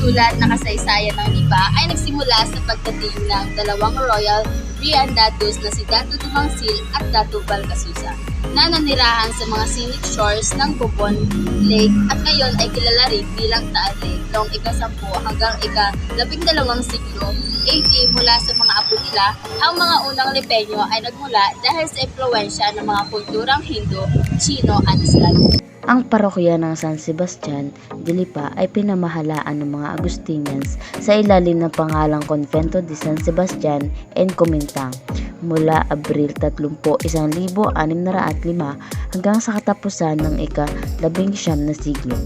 sinusulat na kasaysayan ng Lipa ay nagsimula sa pagdating ng dalawang royal Briandados na si Dato Tumangsil at Dato Balcasusa na nanirahan sa mga scenic shores ng Bubon Lake at ngayon ay kilala rin bilang Taal Lake noong ika-10 hanggang ika-12 siglo AD. Mula sa mga apo nila, ang mga unang Lipeño ay nagmula dahil sa impluwensya ng mga kulturang Hindu, Chino at Islamic. Ang parokya ng San Sebastian de Lipa ay pinamahalaan ng mga Agustinians sa ilalim ng pangalang Convento de San Sebastian en Comintang mula Abril 30, 1605 hanggang sa katapusan ng ika-19 na siglo.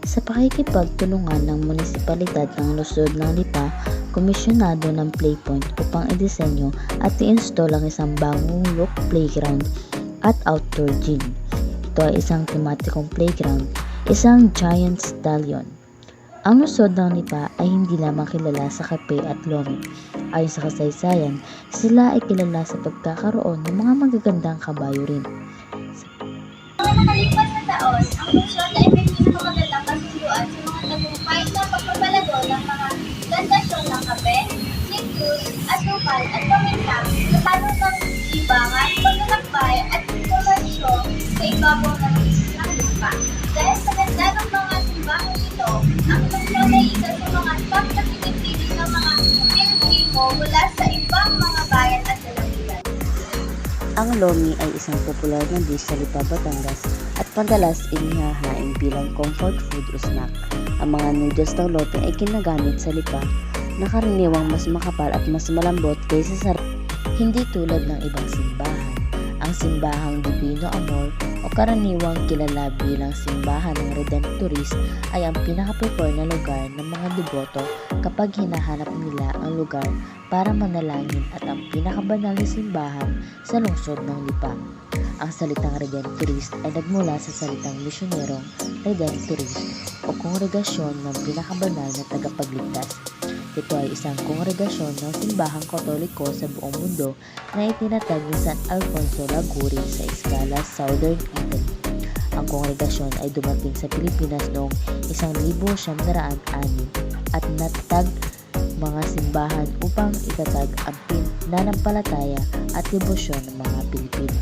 Sa pakikipagtulungan ng munisipalidad ng lungsod ng Lipa, komisyonado ng Playpoint upang idisenyo at i-install ang isang bagong look playground at outdoor gym. Ito ay isang tematikong playground, isang giant stallion. Ang lungsod ng Lipa ay hindi lamang kilala sa kape at lomi. Ayon sa kasaysayan, sila ay kilala sa pagkakaroon ng mga magagandang kabayo rin. Mga nakalipas na taon, ang lungsod ay may pinakamagandang kasunduan sa mga tagumpay na pagpapalago ng mga plantasyon ng kape, citrus, asukal at pamintang sa tanong ng libangan, paglalakbay at komersyo sa ibabaw ng Lipa. Dahil sa ganda ng mga simbahang ito, ang lungsod ay isa sa mga top na pinipili ng mga Pilipino mula sa ibang mga bayan at lalawigan. Ang lomi ay isang popular na dish sa Lipa, Batangas at madalas inihahain bilang comfort food o snack. Ang mga noodles ng lote ay ginagamit sa Lipa na karaniwang mas makapal at mas malambot kaysa sa hindi tulad ng ibang simbahan. Ang simbahang Divino Amor o karaniwang kilala bilang simbahan ng Redemptorist ay ang pinaka-prefer na lugar ng mga deboto kapag hinahanap nila ang lugar para manalangin at ang pinakabanal na simbahan sa lungsod ng Lipa. Ang salitang Redemptorist ay nagmula sa salitang misyonerong Redemptorist o kongregasyon ng pinakabanal na tagapagligtas. Ito ay isang kongregasyon ng simbahang Katoliko sa buong mundo na itinatag ni San Alfonso Liguori sa Escala, Southern Italy. Ang kongregasyon ay dumating sa Pilipinas noong 1906 at natag mga simbahan upang itatag ang pananampalataya at debosyon ng mga Pilipino.